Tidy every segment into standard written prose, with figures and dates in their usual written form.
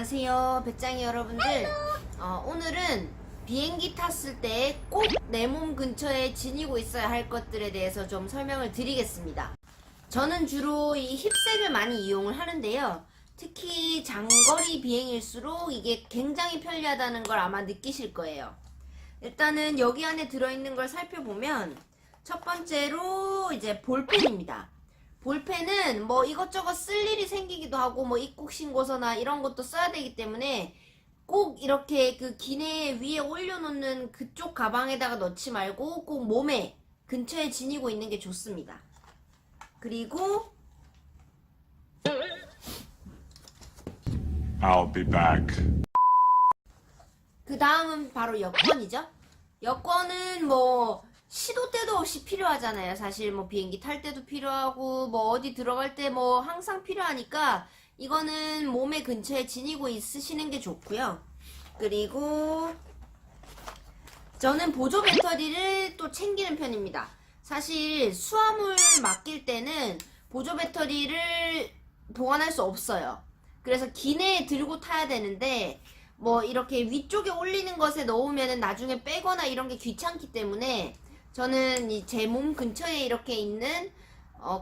안녕하세요, 배짱이 여러분들. 오늘은 비행기 탔을 때 꼭 내 몸 근처에 지니고 있어야 할 것들에 대해서 좀 설명을 드리겠습니다. 저는 주로 이 힙색을 많이 이용을 하는데요. 특히 장거리 비행일수록 이게 굉장히 편리하다는 걸 아마 느끼실 거예요. 일단은 여기 안에 들어있는 걸 살펴보면 첫 번째로 이제 볼펜입니다. 볼펜은 뭐 이것저것 쓸 일이 생기기도 하고 뭐 입국 신고서나 이런 것도 써야 되기 때문에 꼭 이렇게 그 기내 위에 올려놓는 그쪽 가방에다가 넣지 말고 꼭 몸에 근처에 지니고 있는 게 좋습니다. 그리고 I'll be back. 그 다음은 바로 여권이죠. 여권은 뭐 시도 때도 없이 필요하잖아요. 사실 뭐 비행기 탈 때도 필요하고 뭐 어디 들어갈 때 뭐 항상 필요하니까 이거는 몸에 근처에 지니고 있으시는 게 좋고요. 그리고 저는 보조 배터리를 또 챙기는 편입니다. 사실 수화물 맡길 때는 보조 배터리를 보관할 수 없어요. 그래서 기내에 들고 타야 되는데 뭐 이렇게 위쪽에 올리는 것에 넣으면 나중에 빼거나 이런 게 귀찮기 때문에 저는 제 몸 근처에 이렇게 있는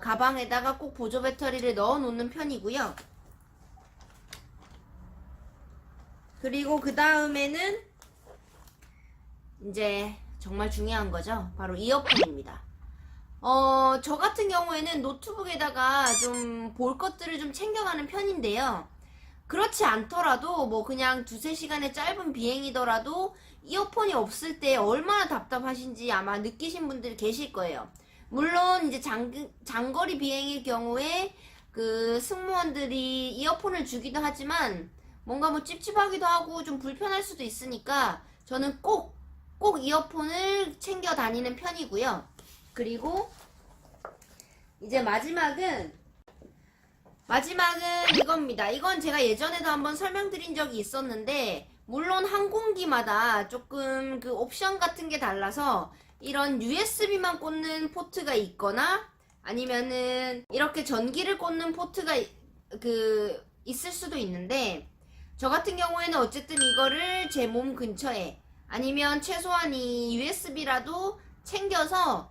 가방에다가 꼭 보조 배터리를 넣어 놓는 편이고요. 그리고 그 다음에는 이제 정말 중요한 거죠. 바로 이어폰입니다. 저 같은 경우에는 노트북에다가 좀 볼 것들을 좀 챙겨가는 편인데요. 그렇지 않더라도 뭐 그냥 두세 시간의 짧은 비행이더라도 이어폰이 없을 때 얼마나 답답하신지 아마 느끼신 분들이 계실 거예요. 물론 이제 장거리 비행일 경우에 그 승무원들이 이어폰을 주기도 하지만 뭔가 뭐 찝찝하기도 하고 좀 불편할 수도 있으니까 저는 꼭 이어폰을 챙겨 다니는 편이고요. 그리고 이제 마지막은 이겁니다. 이건 제가 예전에도 한번 설명드린 적이 있었는데 물론 항공기마다 조금 그 옵션 같은 게 달라서 이런 USB만 꽂는 포트가 있거나 아니면은 이렇게 전기를 꽂는 포트가 있을 수도 있는데 저 같은 경우에는 어쨌든 이거를 제 몸 근처에 아니면 최소한 이 USB라도 챙겨서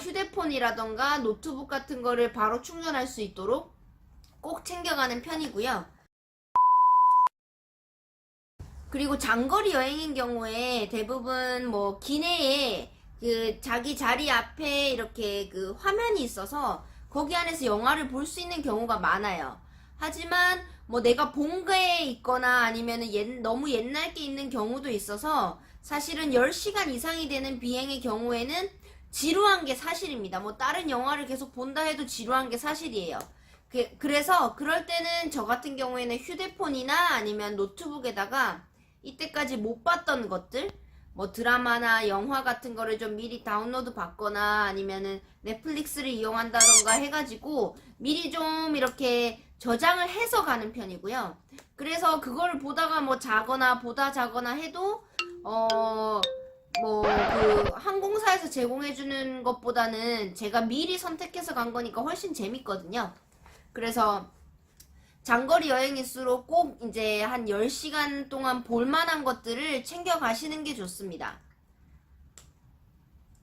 휴대폰이라던가 노트북 같은 거를 바로 충전할 수 있도록 꼭 챙겨가는 편이고요. 그리고 장거리 여행인 경우에 대부분 뭐 기내에 그 자기 자리 앞에 이렇게 그 화면이 있어서 거기 안에서 영화를 볼 수 있는 경우가 많아요. 하지만 뭐 내가 본가에 있거나 아니면은 너무 옛날 게 있는 경우도 있어서 사실은 10시간 이상이 되는 비행의 경우에는 지루한 게 사실입니다. 뭐 다른 영화를 계속 본다 해도 지루한 게 사실이에요. 그래서 그럴 때는 저 같은 경우에는 휴대폰이나 아니면 노트북에다가 이때까지 못 봤던 것들 뭐 드라마나 영화 같은 거를 좀 미리 다운로드 받거나 아니면은 넷플릭스를 이용한다던가 해가지고 미리 좀 이렇게 저장을 해서 가는 편이고요. 그래서 그걸 보다가 뭐 보다 자거나 해도 뭐 그 항공사에서 제공해주는 것보다는 제가 미리 선택해서 간 거니까 훨씬 재밌거든요. 그래서 장거리 여행일수록 꼭 이제 한 10시간 동안 볼만한 것들을 챙겨 가시는 게 좋습니다.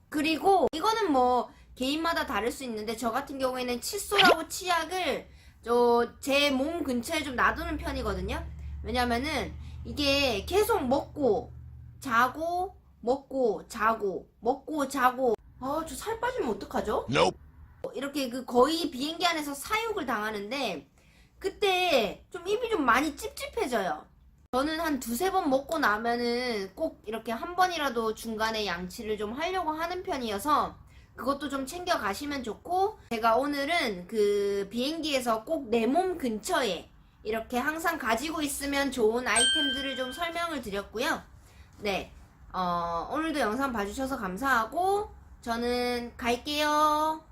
그리고 이거는 뭐 개인마다 다를 수 있는데 저 같은 경우에는 칫솔하고 치약을 제 몸 근처에 좀 놔두는 편이거든요. 왜냐면은 이게 계속 먹고 자고 먹고 자고 먹고 자고 저 살 빠지면 어떡하죠? Nope. 이렇게 거의 비행기 안에서 사육을 당하는데 그때 좀 입이 좀 많이 찝찝해져요. 저는 한 두세 번 먹고 나면은 꼭 이렇게 한 번이라도 중간에 양치를 좀 하려고 하는 편이어서 그것도 좀 챙겨 가시면 좋고, 제가 오늘은 그 비행기에서 꼭 내 몸 근처에 이렇게 항상 가지고 있으면 좋은 아이템들을 좀 설명을 드렸고요. 네, 오늘도 영상 봐주셔서 감사하고 저는 갈게요.